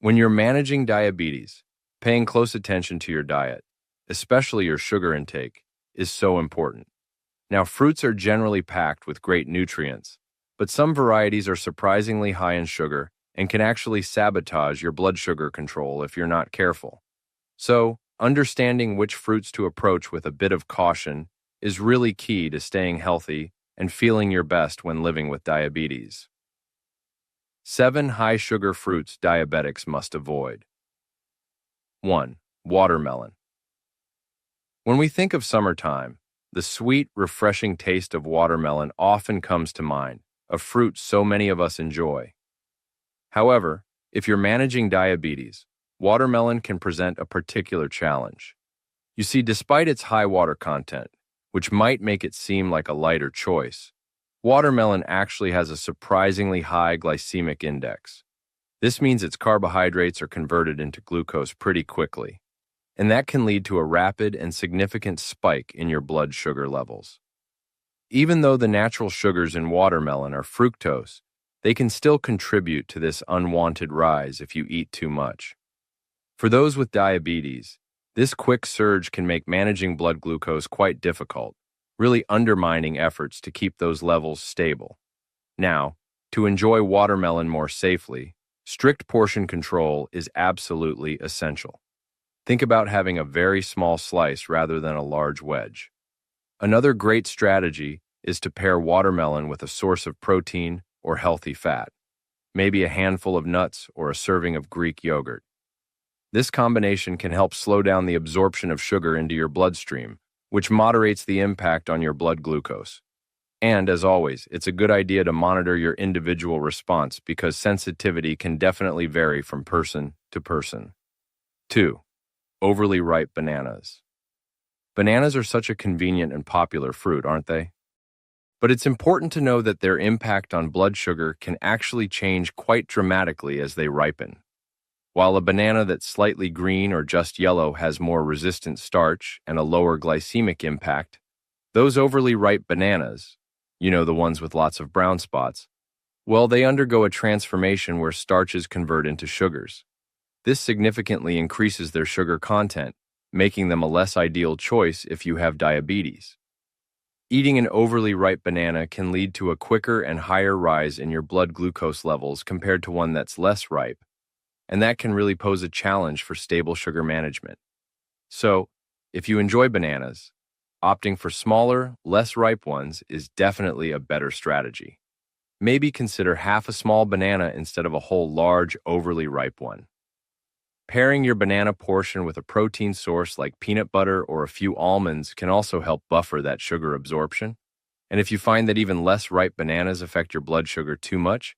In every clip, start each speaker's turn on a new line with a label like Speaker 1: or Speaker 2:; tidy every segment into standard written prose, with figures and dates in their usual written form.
Speaker 1: When you're managing diabetes, paying close attention to your diet, especially your sugar intake, is so important. Now, fruits are generally packed with great nutrients, but some varieties are surprisingly high in sugar and can actually sabotage your blood sugar control if you're not careful. So, understanding which fruits to approach with a bit of caution is really key to staying healthy and feeling your best when living with diabetes. 7 high-sugar fruits diabetics must avoid. 1. Watermelon. When we think of summertime, the sweet, refreshing taste of watermelon often comes to mind, a fruit so many of us enjoy. However, if you're managing diabetes, watermelon can present a particular challenge. You see, despite its high water content, which might make it seem like a lighter choice, watermelon actually has a surprisingly high glycemic index. This means its carbohydrates are converted into glucose pretty quickly, and that can lead to a rapid and significant spike in your blood sugar levels. Even though the natural sugars in watermelon are fructose, they can still contribute to this unwanted rise if you eat too much. For those with diabetes, this quick surge can make managing blood glucose quite difficult, really undermining efforts to keep those levels stable. Now, to enjoy watermelon more safely, strict portion control is absolutely essential. Think about having a very small slice rather than a large wedge. Another great strategy is to pair watermelon with a source of protein or healthy fat, maybe a handful of nuts or a serving of Greek yogurt. This combination can help slow down the absorption of sugar into your bloodstream, which moderates the impact on your blood glucose. And, as always, it's a good idea to monitor your individual response because sensitivity can definitely vary from person to person. 2. Overly ripe bananas. Bananas are such a convenient and popular fruit, aren't they? But it's important to know that their impact on blood sugar can actually change quite dramatically as they ripen. While a banana that's slightly green or just yellow has more resistant starch and a lower glycemic impact, those overly ripe bananas, the ones with lots of brown spots, well, they undergo a transformation where starches convert into sugars. This significantly increases their sugar content, making them a less ideal choice if you have diabetes. Eating an overly ripe banana can lead to a quicker and higher rise in your blood glucose levels compared to one that's less ripe, and that can really pose a challenge for stable sugar management. So, if you enjoy bananas, opting for smaller, less ripe ones is definitely a better strategy. Maybe consider half a small banana instead of a whole large, overly ripe one. Pairing your banana portion with a protein source like peanut butter or a few almonds can also help buffer that sugar absorption. And if you find that even less ripe bananas affect your blood sugar too much,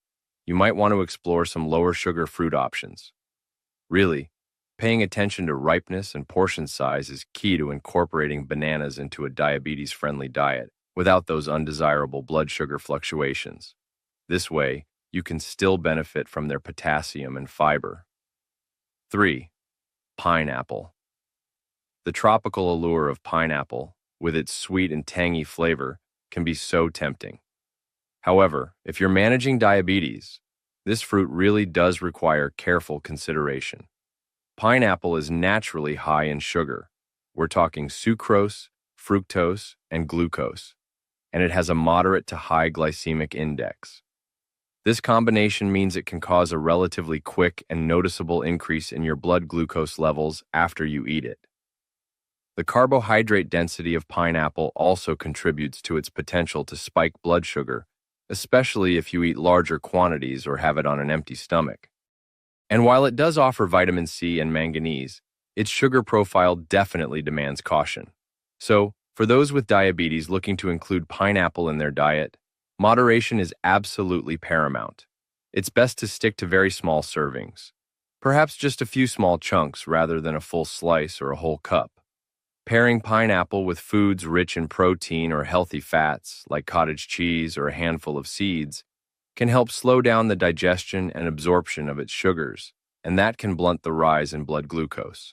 Speaker 1: you might want to explore some lower sugar fruit options. Really, paying attention to ripeness and portion size is key to incorporating bananas into a diabetes-friendly diet without those undesirable blood sugar fluctuations. This way, you can still benefit from their potassium and fiber. 3. Pineapple. The tropical allure of pineapple, with its sweet and tangy flavor, can be so tempting. However, if you're managing diabetes, this fruit really does require careful consideration. Pineapple is naturally high in sugar. We're talking sucrose, fructose, and glucose, and it has a moderate to high glycemic index. This combination means it can cause a relatively quick and noticeable increase in your blood glucose levels after you eat it. The carbohydrate density of pineapple also contributes to its potential to spike blood sugar, especially if you eat larger quantities or have it on an empty stomach. And while it does offer vitamin C and manganese, its sugar profile definitely demands caution. So, for those with diabetes looking to include pineapple in their diet, moderation is absolutely paramount. It's best to stick to very small servings, perhaps just a few small chunks rather than a full slice or a whole cup. Pairing pineapple with foods rich in protein or healthy fats, like cottage cheese or a handful of seeds, can help slow down the digestion and absorption of its sugars, and that can blunt the rise in blood glucose.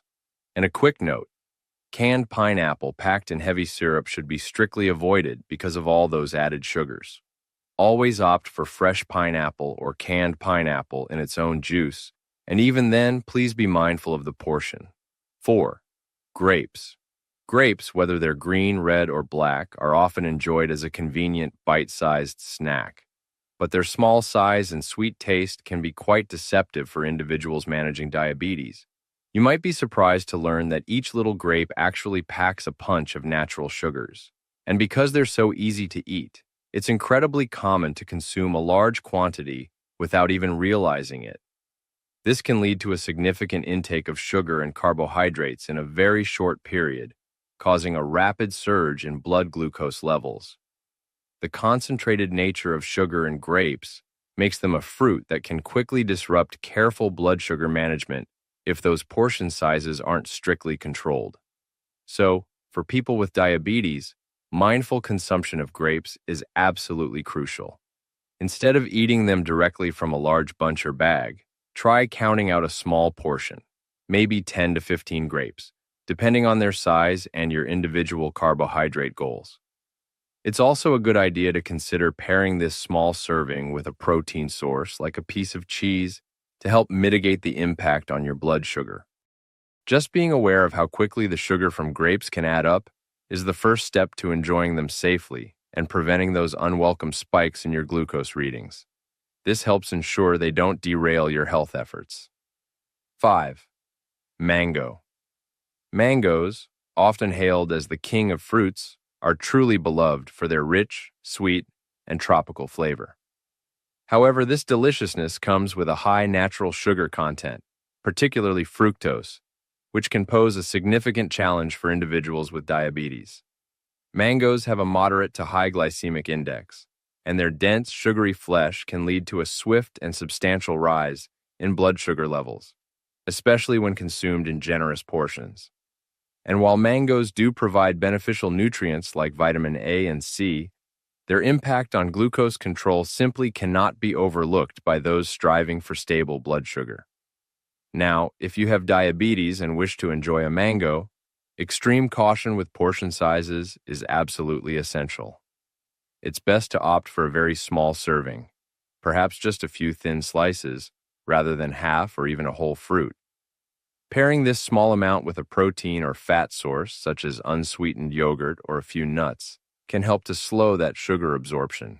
Speaker 1: And a quick note, canned pineapple packed in heavy syrup should be strictly avoided because of all those added sugars. Always opt for fresh pineapple or canned pineapple in its own juice And even then, please be mindful of the portion. 4. Grapes. Grapes, whether they're green, red, or black, are often enjoyed as a convenient, bite-sized snack. But their small size and sweet taste can be quite deceptive for individuals managing diabetes. You might be surprised to learn that each little grape actually packs a punch of natural sugars. And because they're so easy to eat, it's incredibly common to consume a large quantity without even realizing it. This can lead to a significant intake of sugar and carbohydrates in a very short period, causing a rapid surge in blood glucose levels. The concentrated nature of sugar in grapes makes them a fruit that can quickly disrupt careful blood sugar management if those portion sizes aren't strictly controlled. So, for people with diabetes, mindful consumption of grapes is absolutely crucial. Instead of eating them directly from a large bunch or bag, try counting out a small portion, maybe 10 to 15 grapes, depending on their size and your individual carbohydrate goals. It's also a good idea to consider pairing this small serving with a protein source like a piece of cheese to help mitigate the impact on your blood sugar. Just being aware of how quickly the sugar from grapes can add up is the first step to enjoying them safely and preventing those unwelcome spikes in your glucose readings. This helps ensure they don't derail your health efforts. 5. Mango. Mangoes, often hailed as the king of fruits, are truly beloved for their rich, sweet, and tropical flavor. However, this deliciousness comes with a high natural sugar content, particularly fructose, which can pose a significant challenge for individuals with diabetes. Mangoes have a moderate to high glycemic index, and their dense, sugary flesh can lead to a swift and substantial rise in blood sugar levels, especially when consumed in generous portions. And while mangoes do provide beneficial nutrients like vitamin A and C, their impact on glucose control simply cannot be overlooked by those striving for stable blood sugar. Now, if you have diabetes and wish to enjoy a mango, extreme caution with portion sizes is absolutely essential. It's best to opt for a very small serving, perhaps just a few thin slices, rather than half or even a whole fruit. Pairing this small amount with a protein or fat source, such as unsweetened yogurt or a few nuts, can help to slow that sugar absorption.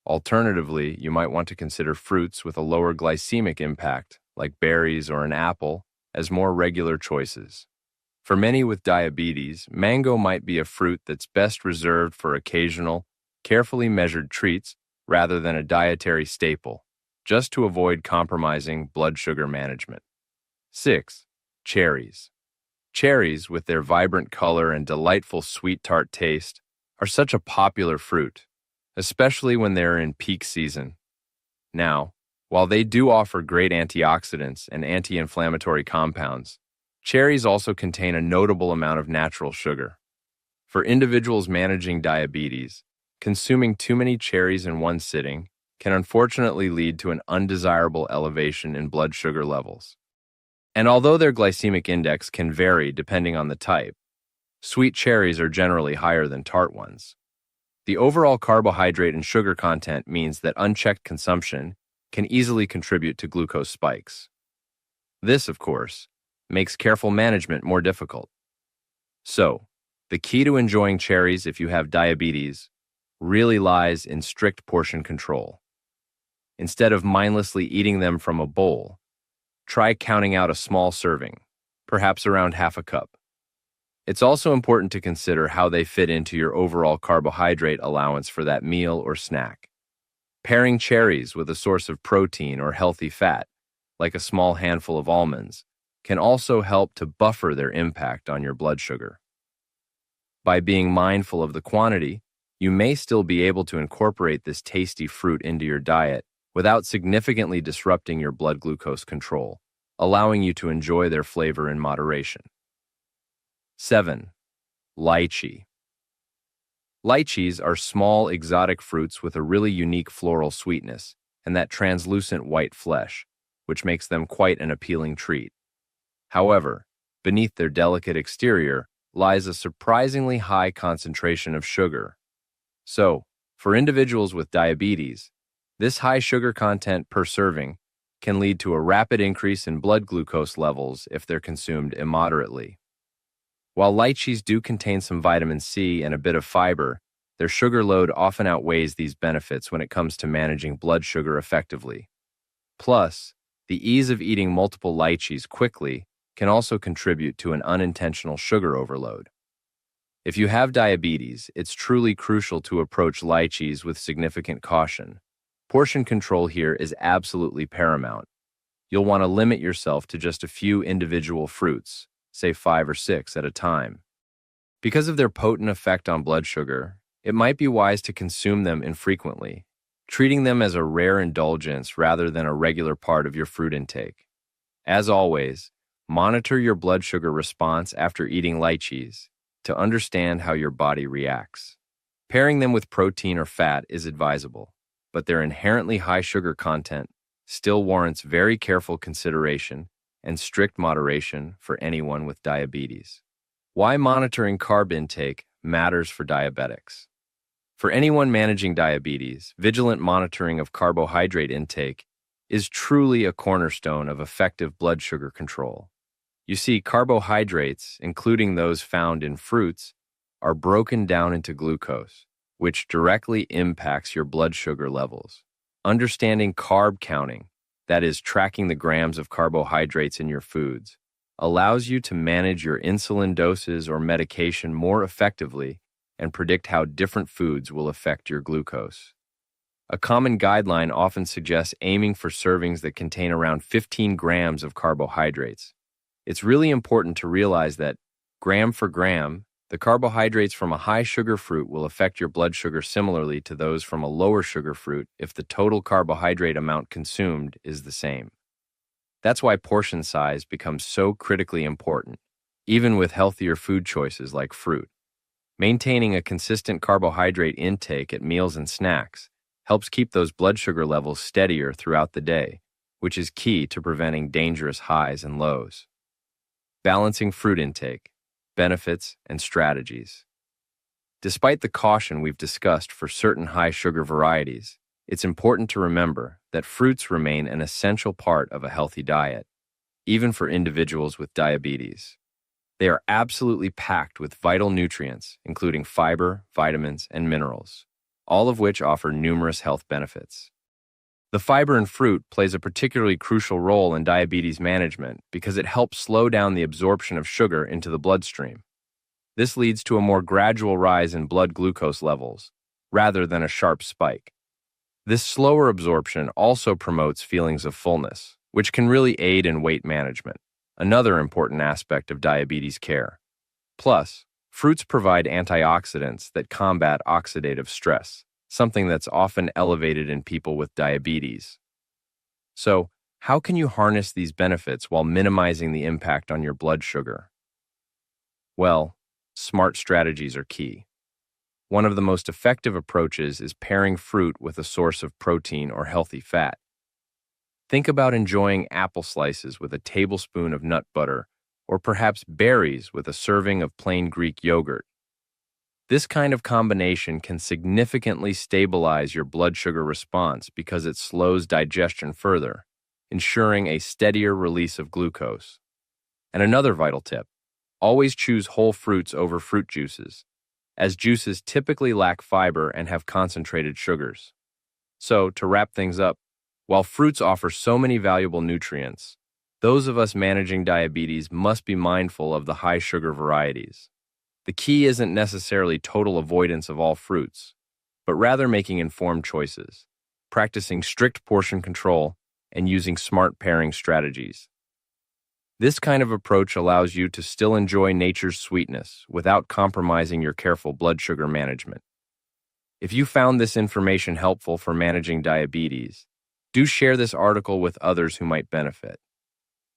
Speaker 1: Alternatively, you might want to consider fruits with a lower glycemic impact, like berries or an apple, as more regular choices. For many with diabetes, mango might be a fruit that's best reserved for occasional, carefully measured treats rather than a dietary staple, just to avoid compromising blood sugar management. 6. Cherries. Cherries, with their vibrant color and delightful sweet tart taste, are such a popular fruit, especially when they're in peak season. Now, while they do offer great antioxidants and anti-inflammatory compounds, cherries also contain a notable amount of natural sugar. For individuals managing diabetes, consuming too many cherries in one sitting can unfortunately lead to an undesirable elevation in blood sugar levels. And although their glycemic index can vary depending on the type, sweet cherries are generally higher than tart ones. The overall carbohydrate and sugar content means that unchecked consumption can easily contribute to glucose spikes. This, of course, makes careful management more difficult. So, the key to enjoying cherries if you have diabetes really lies in strict portion control. Instead of mindlessly eating them from a bowl, try counting out a small serving, perhaps around half a cup. It's also important to consider how they fit into your overall carbohydrate allowance for that meal or snack. Pairing cherries with a source of protein or healthy fat, like a small handful of almonds, can also help to buffer their impact on your blood sugar. By being mindful of the quantity, you may still be able to incorporate this tasty fruit into your diet without significantly disrupting your blood glucose control, allowing you to enjoy their flavor in moderation. 7. Lychee. Lychees are small, exotic fruits with a really unique floral sweetness and that translucent white flesh, which makes them quite an appealing treat. However, beneath their delicate exterior lies a surprisingly high concentration of sugar. So, for individuals with diabetes, this high sugar content per serving can lead to a rapid increase in blood glucose levels if they're consumed immoderately. While lychees do contain some vitamin C and a bit of fiber, their sugar load often outweighs these benefits when it comes to managing blood sugar effectively. Plus, the ease of eating multiple lychees quickly can also contribute to an unintentional sugar overload. If you have diabetes, it's truly crucial to approach lychees with significant caution. Portion control here is absolutely paramount. You'll want to limit yourself to just a few individual fruits, say 5 or 6 at a time. Because of their potent effect on blood sugar, it might be wise to consume them infrequently, treating them as a rare indulgence rather than a regular part of your fruit intake. As always, monitor your blood sugar response after eating lychees to understand how your body reacts. Pairing them with protein or fat is advisable, but their inherently high sugar content still warrants very careful consideration and strict moderation for anyone with diabetes. Why monitoring carb intake matters for diabetics. For anyone managing diabetes, vigilant monitoring of carbohydrate intake is truly a cornerstone of effective blood sugar control. You see, carbohydrates, including those found in fruits, are broken down into glucose, which directly impacts your blood sugar levels. Understanding carb counting, that is, tracking the grams of carbohydrates in your foods, allows you to manage your insulin doses or medication more effectively and predict how different foods will affect your glucose. A common guideline often suggests aiming for servings that contain around 15 grams of carbohydrates. It's really important to realize that, gram for gram, the carbohydrates from a high sugar fruit will affect your blood sugar similarly to those from a lower sugar fruit if the total carbohydrate amount consumed is the same. That's why portion size becomes so critically important, even with healthier food choices like fruit. Maintaining a consistent carbohydrate intake at meals and snacks helps keep those blood sugar levels steadier throughout the day, which is key to preventing dangerous highs and lows. Balancing fruit intake, benefits, and strategies. Despite the caution we've discussed for certain high-sugar varieties, it's important to remember that fruits remain an essential part of a healthy diet, even for individuals with diabetes. They are absolutely packed with vital nutrients, including fiber, vitamins, and minerals, all of which offer numerous health benefits. The fiber in fruit plays a particularly crucial role in diabetes management because it helps slow down the absorption of sugar into the bloodstream. This leads to a more gradual rise in blood glucose levels, rather than a sharp spike. This slower absorption also promotes feelings of fullness, which can really aid in weight management, another important aspect of diabetes care. Plus, fruits provide antioxidants that combat oxidative stress, something that's often elevated in people with diabetes. So, how can you harness these benefits while minimizing the impact on your blood sugar? Well, smart strategies are key. One of the most effective approaches is pairing fruit with a source of protein or healthy fat. Think about enjoying apple slices with a tablespoon of nut butter, or perhaps berries with a serving of plain Greek yogurt. This kind of combination can significantly stabilize your blood sugar response because it slows digestion further, ensuring a steadier release of glucose. And another vital tip, always choose whole fruits over fruit juices, as juices typically lack fiber and have concentrated sugars. So, to wrap things up, while fruits offer so many valuable nutrients, those of us managing diabetes must be mindful of the high sugar varieties. The key isn't necessarily total avoidance of all fruits, but rather making informed choices, practicing strict portion control, and using smart pairing strategies. This kind of approach allows you to still enjoy nature's sweetness without compromising your careful blood sugar management. If you found this information helpful for managing diabetes, do share this article with others who might benefit.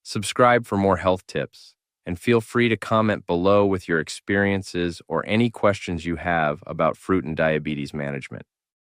Speaker 1: Subscribe for more health tips, and feel free to comment below with your experiences or any questions you have about fruit and diabetes management.